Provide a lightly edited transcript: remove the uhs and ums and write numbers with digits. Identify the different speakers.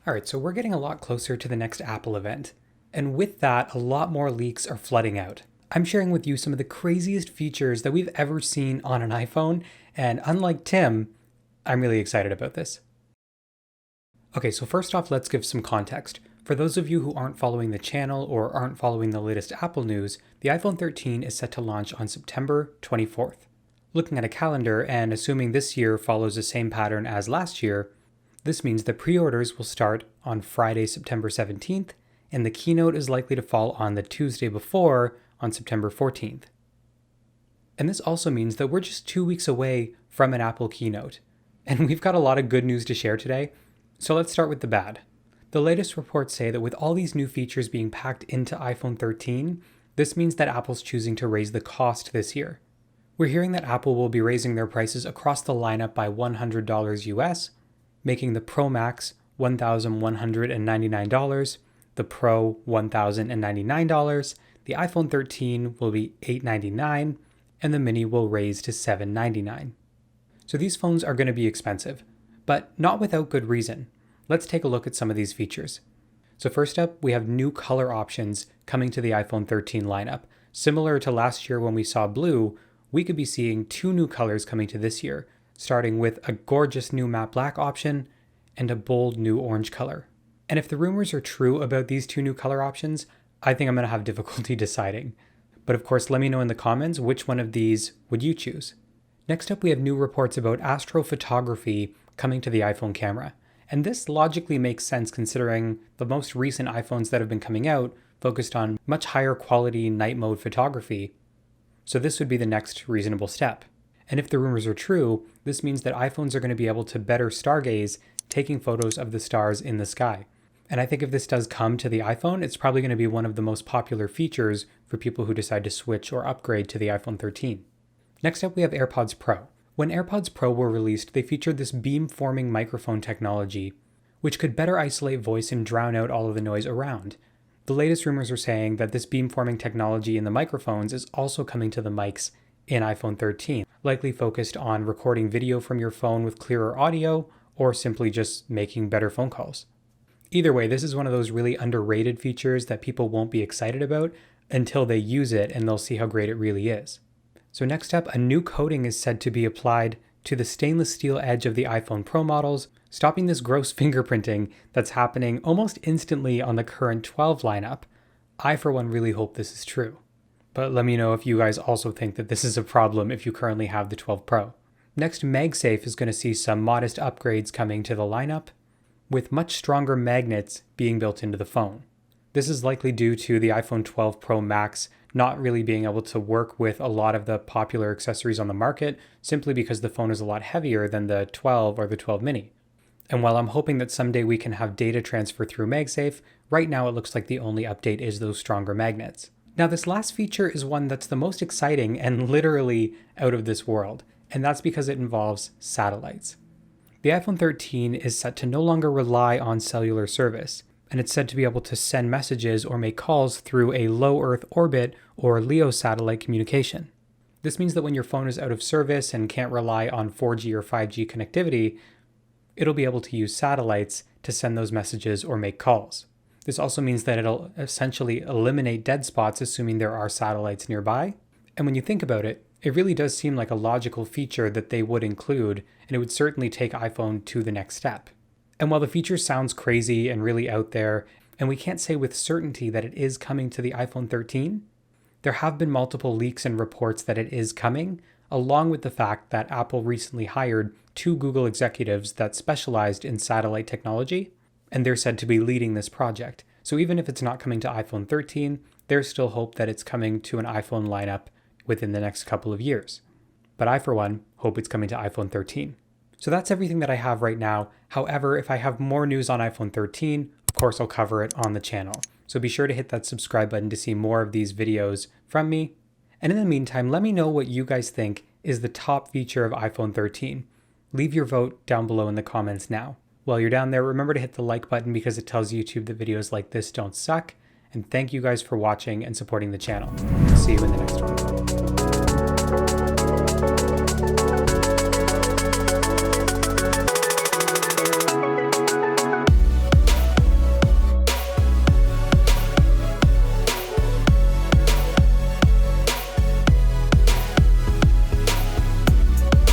Speaker 1: All right, so we're getting a lot closer to the next Apple event. And with that, a lot more leaks are flooding out. I'm sharing with you some of the craziest features that we've ever seen on an iPhone, and unlike Tim, I'm really excited about this. Okay, so first off, let's give some context. For those of you who aren't following the channel or aren't following the latest Apple news, the iPhone 13 is set to launch on September 24th. Looking at a calendar and assuming this year follows the same pattern as last year, this means the pre-orders will start on Friday, September 17th, and the keynote is likely to fall on the Tuesday before, on September 14th. And this also means that we're just 2 weeks away from an Apple keynote. And we've got a lot of good news to share today, so let's start with the bad. The latest reports say that with all these new features being packed into iPhone 13, this means that Apple's choosing to raise the cost this year. We're hearing that Apple will be raising their prices across the lineup by $100 US, making the Pro Max $1,199, the Pro $1,099, the iPhone 13 will be $899, and the Mini will raise to $799. So these phones are going to be expensive, but not without good reason. Let's take a look at some of these features. So first up, we have new color options coming to the iPhone 13 lineup. Similar to last year when we saw blue, we could be seeing 2 new colors coming to this year, starting with a gorgeous new matte black option and a bold new orange color. And if the rumors are true about these 2 new color options, I think I'm going to have difficulty deciding. But of course, let me know in the comments which one of these would you choose. Next up, we have new reports about astrophotography coming to the iPhone camera. And this logically makes sense considering the most recent iPhones that have been coming out focused on much higher quality night mode photography. So this would be the next reasonable step. And if the rumors are true, this means that iPhones are going to be able to better stargaze, taking photos of the stars in the sky. And I think if this does come to the iPhone, it's probably going to be one of the most popular features for people who decide to switch or upgrade to the iPhone 13. Next up, we have AirPods Pro. When AirPods Pro were released, they featured this beam-forming microphone technology, which could better isolate voice and drown out all of the noise around. The latest rumors are saying that this beam-forming technology in the microphones is also coming to the mics in iPhone 13, likely focused on recording video from your phone with clearer audio, or simply just making better phone calls. Either way, this is one of those really underrated features that people won't be excited about until they use it and they'll see how great it really is. So next up, a new coating is said to be applied to the stainless steel edge of the iPhone Pro models, stopping this gross fingerprinting that's happening almost instantly on the current 12 lineup. I, for one, really hope this is true. But let me know if you guys also think that this is a problem if you currently have the 12 Pro. Next, MagSafe is going to see some modest upgrades coming to the lineup, with much stronger magnets being built into the phone. This is likely due to the iPhone 12 Pro Max not really being able to work with a lot of the popular accessories on the market, simply because the phone is a lot heavier than the 12 or the 12 mini. And while I'm hoping that someday we can have data transfer through MagSafe, right now it looks like the only update is those stronger magnets. Now, this last feature is one that's the most exciting and literally out of this world, and that's because it involves satellites. The iPhone 13 is set to no longer rely on cellular service, and it's said to be able to send messages or make calls through a low Earth orbit or LEO satellite communication. This means that when your phone is out of service and can't rely on 4G or 5G connectivity, it'll be able to use satellites to send those messages or make calls. This also means that it'll essentially eliminate dead spots, assuming there are satellites nearby. And when you think about it, it really does seem like a logical feature that they would include, and it would certainly take iPhone to the next step. And while the feature sounds crazy and really out there, and we can't say with certainty that it is coming to the iPhone 13, there have been multiple leaks and reports that it is coming, along with the fact that Apple recently hired 2 Google executives that specialized in satellite technology, and they're said to be leading this project. So even if it's not coming to iPhone 13, there's still hope that it's coming to an iPhone lineup within the next couple of years. But I, for one, hope it's coming to iPhone 13. So that's everything that I have right now. However, if I have more news on iPhone 13, of course I'll cover it on the channel. So be sure to hit that subscribe button to see more of these videos from me. And in the meantime, let me know what you guys think is the top feature of iPhone 13. Leave your vote down below in the comments now. While you're down there, remember to hit the like button because it tells YouTube that videos like this don't suck. And thank you guys for watching and supporting the channel. See you in the next one.